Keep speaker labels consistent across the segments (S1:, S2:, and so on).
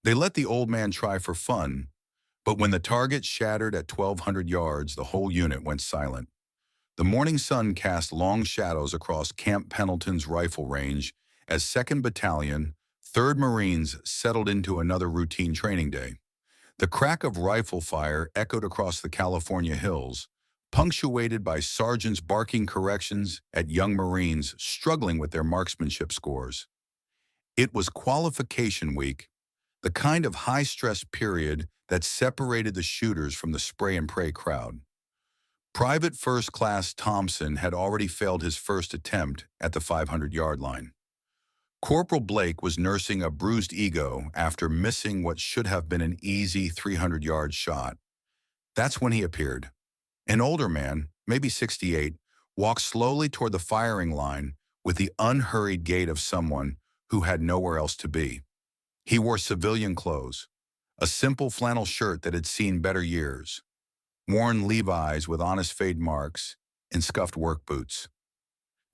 S1: They let the old man try for fun, but when the target shattered at 1,200 yards, the whole unit went silent. The morning sun cast long shadows across Camp Pendleton's rifle range as 2nd Battalion, 3rd Marines settled into another routine training day. The crack of rifle fire echoed across the California hills, punctuated by sergeants barking corrections at young Marines struggling with their marksmanship scores. It was qualification week, the kind of high-stress period that separated the shooters from the spray-and-pray crowd. Private First Class Thompson had already failed his first attempt at the 500-yard line. Corporal Blake was nursing a bruised ego after missing what should have been an easy 300-yard shot. That's when he appeared. An older man, maybe 68, walked slowly toward the firing line with the unhurried gait of someone who had nowhere else to be. He wore civilian clothes, a simple flannel shirt that had seen better years, worn Levi's with honest fade marks, and scuffed work boots.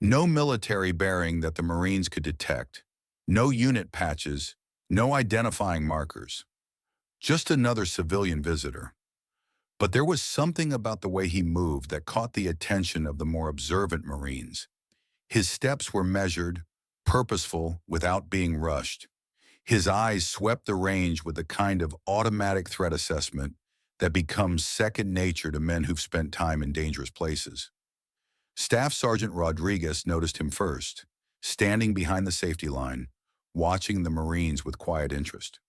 S1: No military bearing that the Marines could detect, no unit patches, no identifying markers. Just another civilian visitor. But there was something about the way he moved that caught the attention of the more observant Marines. His steps were measured, purposeful, without being rushed. His eyes swept the range with the kind of automatic threat assessment that becomes second nature to men who've spent time in dangerous places. Staff Sergeant Rodriguez noticed him first, standing behind the safety line, watching the Marines with quiet interest.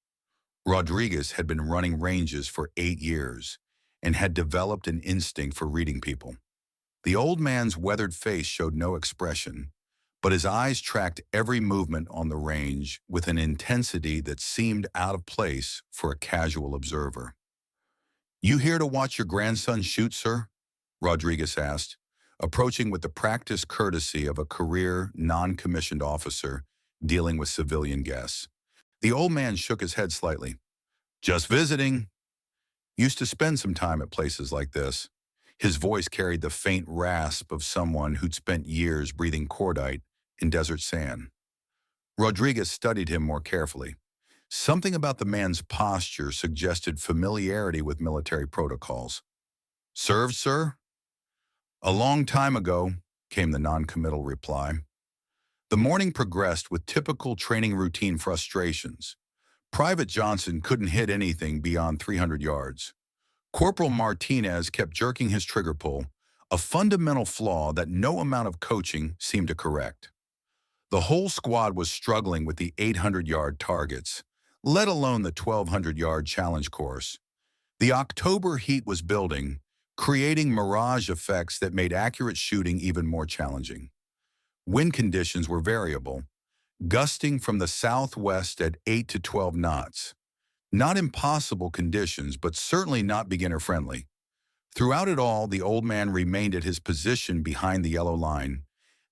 S1: Rodriguez had been running ranges for 8 years and had developed an instinct for reading people. The old man's weathered face showed no expression, but his eyes tracked every movement on the range with an intensity that seemed out of place for a casual observer. "You here to watch your grandson shoot, sir?" Rodriguez asked, approaching with the practiced courtesy of a career, non-commissioned officer dealing with civilian guests. The old man shook his head slightly. "Just visiting. Used to spend some time at places like this." His voice carried the faint rasp of someone who'd spent years breathing cordite in desert sand. Rodriguez studied him more carefully. Something about the man's posture suggested familiarity with military protocols. "Served, sir?" "A long time ago," came the non-committal reply. The morning progressed with typical training routine frustrations. Private Johnson couldn't hit anything beyond 300 yards. Corporal Martinez kept jerking his trigger pull, a fundamental flaw that no amount of coaching seemed to correct. The whole squad was struggling with the 800-yard targets, let alone the 1,200-yard challenge course. The October heat was building, creating mirage effects that made accurate shooting even more challenging. Wind conditions were variable, gusting from the southwest at 8 to 12 knots. Not impossible conditions, but certainly not beginner-friendly. Throughout it all, the old man remained at his position behind the yellow line,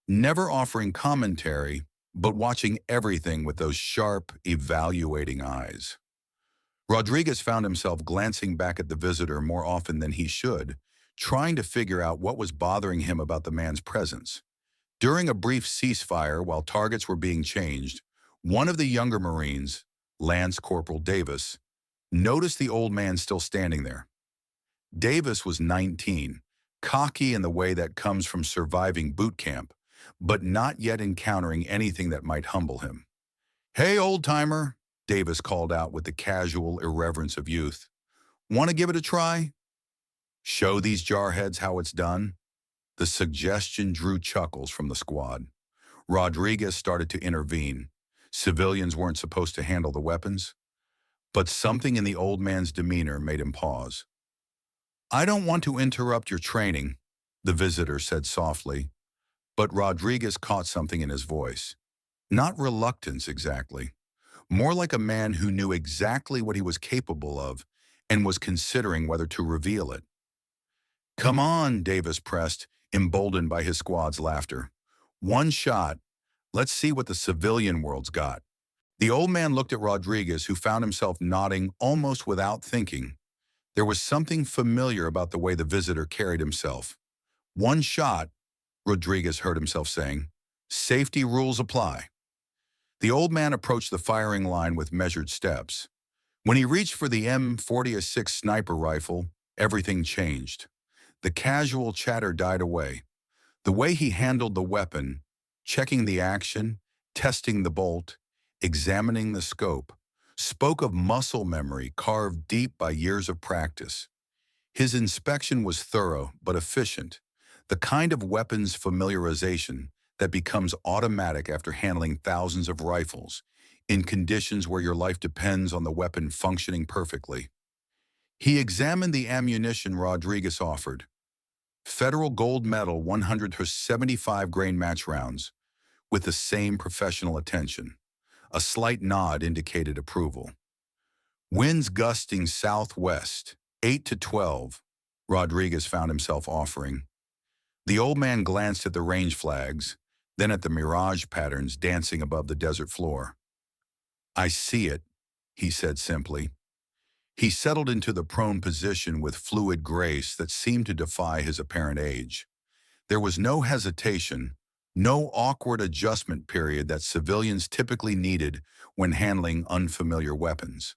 S1: never offering commentary, but watching everything with those sharp, evaluating eyes. Rodriguez found himself glancing back at the visitor more often than he should, trying to figure out what was bothering him about the man's presence. During a brief ceasefire while targets were being changed, one of the younger Marines, Lance Corporal Davis, noticed the old man still standing there. Davis was 19, cocky in the way that comes from surviving boot camp, but not yet encountering anything that might humble him. "Hey, old-timer," Davis called out with the casual irreverence of youth. "Want to give it a try? Show these jarheads how it's done?" The suggestion drew chuckles from the squad. Rodriguez started to intervene. Civilians weren't supposed to handle the weapons. But something in the old man's demeanor made him pause. "I don't want to interrupt your training," the visitor said softly, but Rodriguez caught something in his voice. Not reluctance exactly, more like a man who knew exactly what he was capable of and was considering whether to reveal it. "Come on," Davis pressed, emboldened by his squad's laughter. "One shot. Let's see what the civilian world's got." The old man looked at Rodriguez, who found himself nodding almost without thinking. There was something familiar about the way the visitor carried himself. "One shot," Rodriguez heard himself saying. "Safety rules apply." The old man approached the firing line with measured steps. When he reached for the M40-6 sniper rifle, everything changed. The casual chatter died away. The way he handled the weapon, checking the action, testing the bolt, examining the scope, spoke of muscle memory carved deep by years of practice. His inspection was thorough but efficient, the kind of weapons familiarization that becomes automatic after handling thousands of rifles, in conditions where your life depends on the weapon functioning perfectly. He examined the ammunition Rodriguez offered. Federal gold medal 175 grain match rounds, with the same professional attention. A slight nod indicated approval. Winds gusting southwest, 8 to 12, Rodriguez found himself offering. The old man glanced at the range flags, then at the mirage patterns dancing above the desert floor. "I see it," he said simply. He settled into the prone position with fluid grace that seemed to defy his apparent age. There was no hesitation, no awkward adjustment period that civilians typically needed when handling unfamiliar weapons.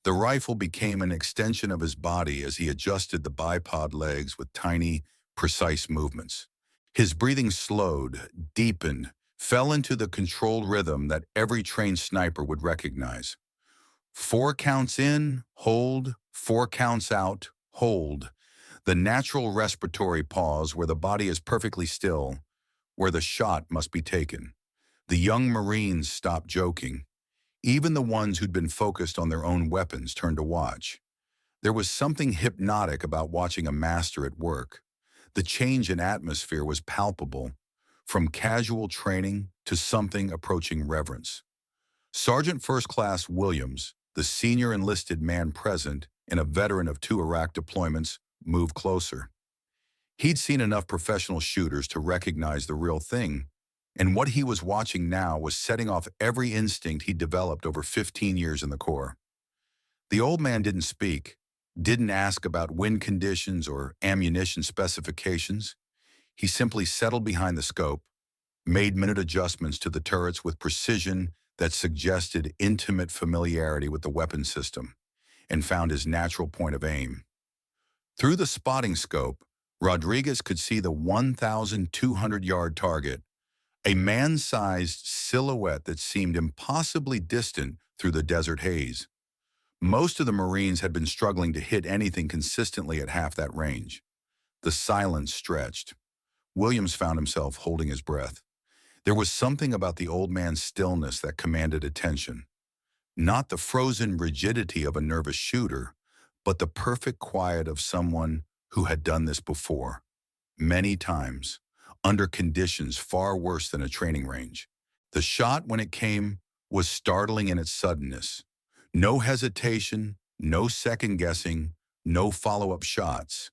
S1: The rifle became an extension of his body as he adjusted the bipod legs with tiny, precise movements. His breathing slowed, deepened, fell into the controlled rhythm that every trained sniper would recognize. 4 counts in, hold, 4 counts out, hold. The natural respiratory pause where the body is perfectly still, where the shot must be taken. The young Marines stopped joking. Even the ones who'd been focused on their own weapons turned to watch. There was something hypnotic about watching a master at work. The change in atmosphere was palpable, from casual training to something approaching reverence. Sergeant First Class Williams, the senior enlisted man present and a veteran of 2 Iraq deployments, moved closer. He'd seen enough professional shooters to recognize the real thing, and what he was watching now was setting off every instinct he'd developed over 15 years in the Corps. The old man didn't speak, didn't ask about wind conditions or ammunition specifications. He simply settled behind the scope, made minute adjustments to the turrets with precision that suggested intimate familiarity with the weapon system, and found his natural point of aim. Through the spotting scope, Rodriguez could see the 1,200-yard target, a man-sized silhouette that seemed impossibly distant through the desert haze. Most of the Marines had been struggling to hit anything consistently at half that range. The silence stretched. Williams found himself holding his breath. There was something about the old man's stillness that commanded attention. Not the frozen rigidity of a nervous shooter, but the perfect quiet of someone who had done this before, many times, under conditions far worse than a training range. The shot, when it came, was startling in its suddenness. No hesitation, no second-guessing, no follow-up shots.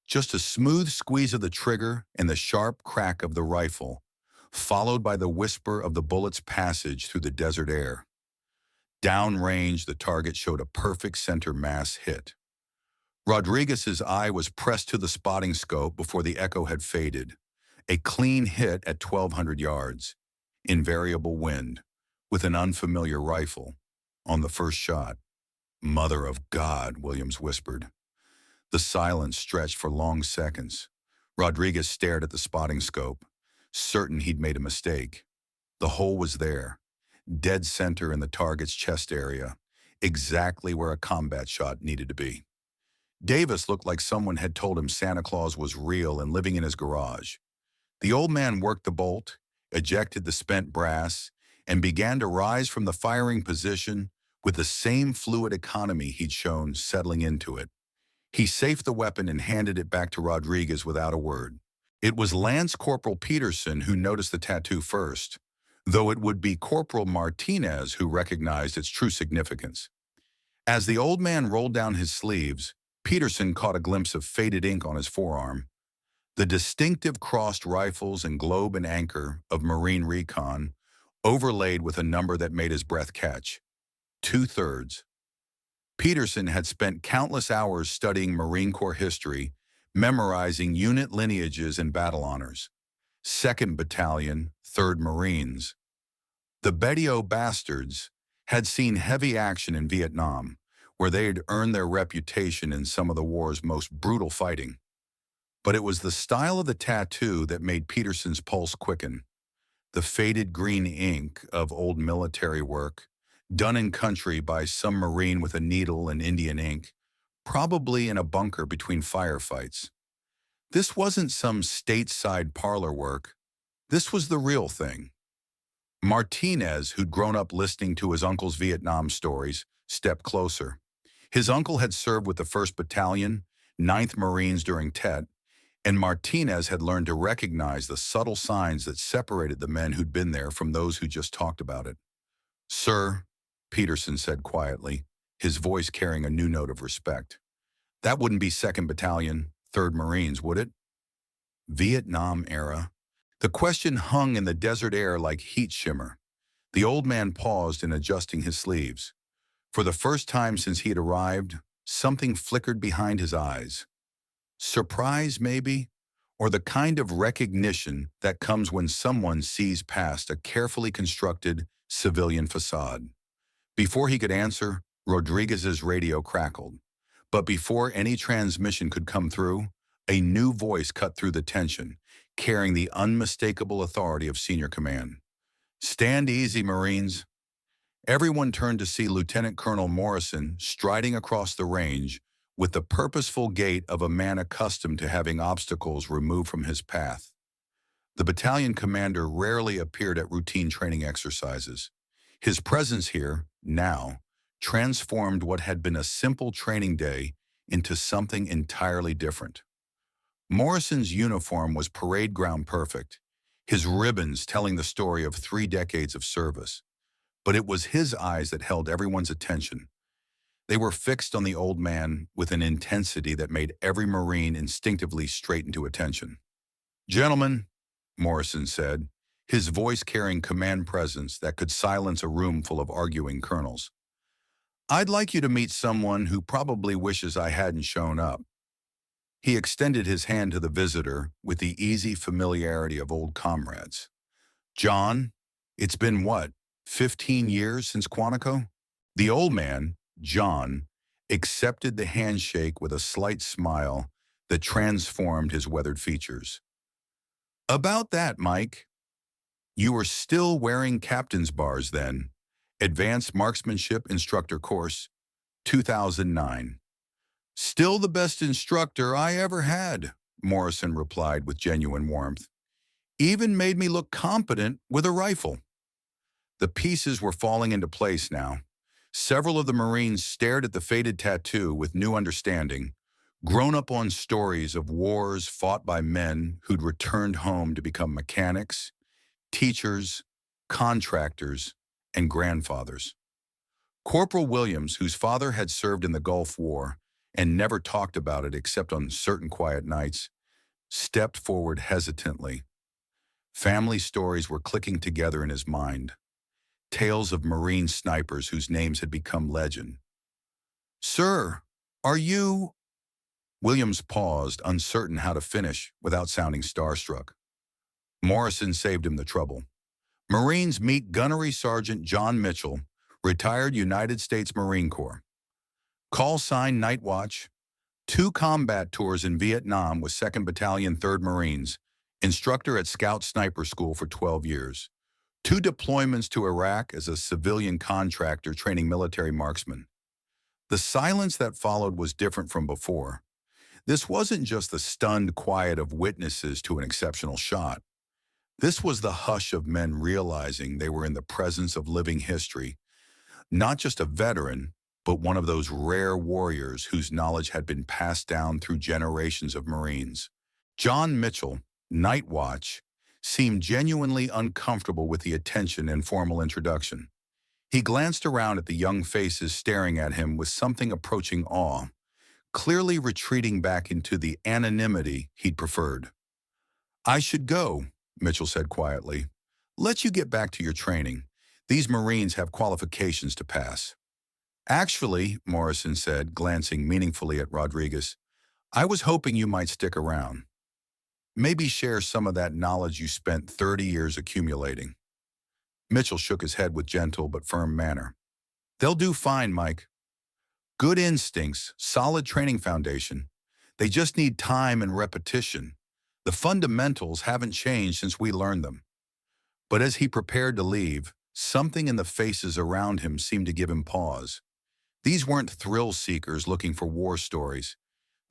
S1: Just a smooth squeeze of the trigger and the sharp crack of the rifle, followed by the whisper of the bullet's passage through the desert air. Downrange, the target showed a perfect center mass hit. Rodriguez's eye was pressed to the spotting scope before the echo had faded. A clean hit at 1,200 yards, in variable wind, with an unfamiliar rifle, on the first shot. "Mother of God," Williams whispered. The silence stretched for long seconds. Rodriguez stared at the spotting scope, certain he'd made a mistake. The hole was there, dead center in the target's chest area, exactly where a combat shot needed to be. Davis looked like someone had told him Santa Claus was real and living in his garage. The old man worked the bolt, ejected the spent brass, and began to rise from the firing position with the same fluid economy he'd shown settling into it. He safed the weapon and handed it back to Rodriguez without a word. It was Lance Corporal Peterson who noticed the tattoo first, though it would be Corporal Martinez who recognized its true significance. As the old man rolled down his sleeves, Peterson caught a glimpse of faded ink on his forearm. The distinctive crossed rifles and globe and anchor of Marine Recon, overlaid with a number that made his breath catch. 2/3. Peterson had spent countless hours studying Marine Corps history, memorizing unit lineages and battle honors. 2nd Battalion, 3rd Marines. The Betio Bastards had seen heavy action in Vietnam, where they had earned their reputation in some of the war's most brutal fighting. But it was the style of the tattoo that made Peterson's pulse quicken. The faded green ink of old military work, done in country by some Marine with a needle and Indian ink, probably in a bunker between firefights. This wasn't some stateside parlor work. This was the real thing. Martinez, who'd grown up listening to his uncle's Vietnam stories, stepped closer. His uncle had served with the 1st Battalion, 9th Marines during Tet, and Martinez had learned to recognize the subtle signs that separated the men who'd been there from those who just talked about it. "Sir," Peterson said quietly, his voice carrying a new note of respect, "that wouldn't be 2nd Battalion, 3rd Marines, would it?" Vietnam era? The question hung in the desert air like heat shimmer. The old man paused in adjusting his sleeves. For the first time since he had arrived, something flickered behind his eyes. Surprise, maybe? Or the kind of recognition that comes when someone sees past a carefully constructed civilian facade. Before he could answer, Rodriguez's radio crackled. But before any transmission could come through, a new voice cut through the tension, carrying the unmistakable authority of senior command. "Stand easy, Marines." Everyone turned to see Lieutenant Colonel Morrison striding across the range with the purposeful gait of a man accustomed to having obstacles removed from his path. The battalion commander rarely appeared at routine training exercises. His presence here, now, transformed what had been a simple training day into something entirely different. Morrison's uniform was parade ground perfect, his ribbons telling the story of 3 decades of service. But it was his eyes that held everyone's attention. They were fixed on the old man with an intensity that made every Marine instinctively straighten to attention. "Gentlemen," Morrison said, his voice carrying command presence that could silence a room full of arguing colonels, "I'd like you to meet someone who probably wishes I hadn't shown up." He extended his hand to the visitor with the easy familiarity of old comrades. "John, it's been what, 15 years since Quantico?" The old man, John, accepted the handshake with a slight smile that transformed his weathered features. "About that, Mike. You were still wearing captain's bars then. Advanced Marksmanship Instructor Course, 2009. "Still the best instructor I ever had," Morrison replied with genuine warmth. "Even made me look competent with a rifle." The pieces were falling into place now. Several of the Marines stared at the faded tattoo with new understanding, grown up on stories of wars fought by men who'd returned home to become mechanics, teachers, contractors, and grandfathers. Corporal Williams, whose father had served in the Gulf War and never talked about it except on certain quiet nights, stepped forward hesitantly. Family stories were clicking together in his mind. Tales of Marine snipers whose names had become legend. "Sir, are you—" Williams paused, uncertain how to finish without sounding starstruck. Morrison saved him the trouble. "Marines, meet Gunnery Sergeant John Mitchell, retired United States Marine Corps. Call sign Night Watch. 2 combat tours in Vietnam with 2nd Battalion, 3rd Marines. Instructor at Scout Sniper School for 12 years. 2 deployments to Iraq as a civilian contractor training military marksmen." The silence that followed was different from before. This wasn't just the stunned quiet of witnesses to an exceptional shot. This was the hush of men realizing they were in the presence of living history, not just a veteran, but one of those rare warriors whose knowledge had been passed down through generations of Marines. John Mitchell, Night Watch, seemed genuinely uncomfortable with the attention and formal introduction. He glanced around at the young faces staring at him with something approaching awe, clearly retreating back into the anonymity he'd preferred. "I should go," Mitchell said quietly. "Let you get back to your training. These Marines have qualifications to pass." "Actually," Morrison said, glancing meaningfully at Rodriguez, "I was hoping you might stick around. Maybe share some of that knowledge you spent 30 years accumulating." Mitchell shook his head with gentle but firm manner. They'll do fine, Mike. Good instincts, solid training foundation. They just need time and repetition. The fundamentals haven't changed since we learned them. But as he prepared to leave, something in the faces around him seemed to give him pause. These weren't thrill seekers looking for war stories.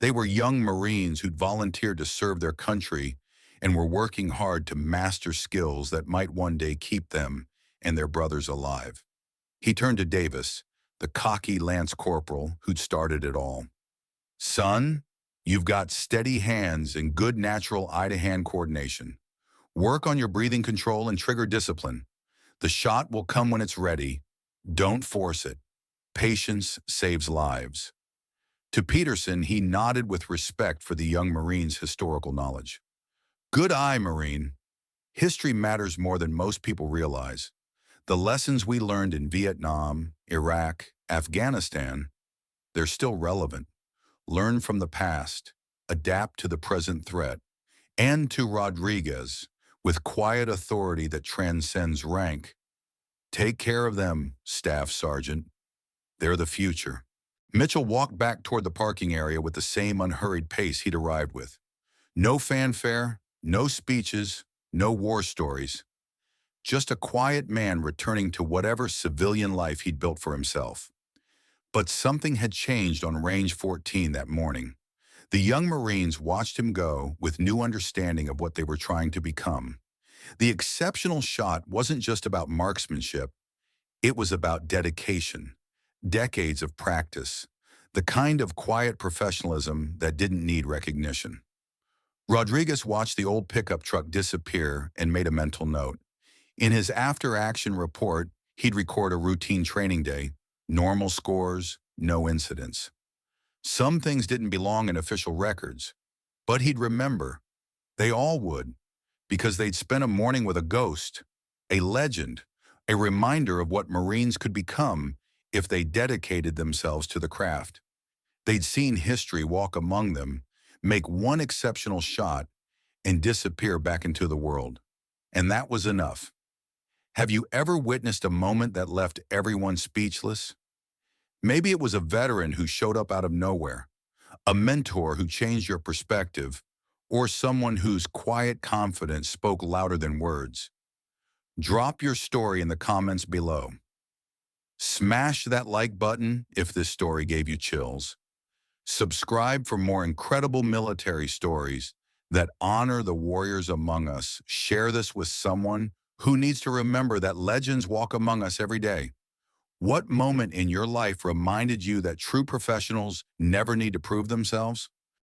S1: They were young Marines who'd volunteered to serve their country and were working hard to master skills that might one day keep them and their brothers alive. He turned to Davis, the cocky lance corporal who'd started it all. Son, you've got steady hands and good natural eye-to-hand coordination. Work on your breathing control and trigger discipline. The shot will come when it's ready. Don't force it. Patience saves lives. To Peterson, he nodded with respect for the young Marine's historical knowledge. Good eye, Marine. History matters more than most people realize. The lessons we learned in Vietnam, Iraq, Afghanistan, they're still relevant. Learn from the past, adapt to the present threat, and to Rodriguez, with quiet authority that transcends rank. Take care of them, Staff Sergeant. They're the future. Mitchell walked back toward the parking area with the same unhurried pace he'd arrived with. No fanfare, no speeches, no war stories. Just a quiet man returning to whatever civilian life he'd built for himself. But something had changed on Range 14 that morning. The young Marines watched him go with new understanding of what they were trying to become. The exceptional shot wasn't just about marksmanship, it was about dedication, decades of practice, the kind of quiet professionalism that didn't need recognition. Rodriguez watched the old pickup truck disappear and made a mental note. In his after-action report, he'd record a routine training day, normal scores, no incidents. Some things didn't belong in official records, but he'd remember. They all would, because they'd spent a morning with a ghost, a legend, a reminder of what Marines could become if they dedicated themselves to the craft. They'd seen history walk among them, make one exceptional shot, and disappear back into the world. And that was enough. Have you ever witnessed a moment that left everyone speechless? Maybe it was a veteran who showed up out of nowhere, a mentor who changed your perspective, or someone whose quiet confidence spoke louder than words. Drop your story in the comments below. Smash that like button if this story gave you chills. Subscribe for more incredible military stories that honor the warriors among us. Share this with someone who needs to remember that legends walk among us every day. What moment in your life reminded you that true professionals never need to prove themselves?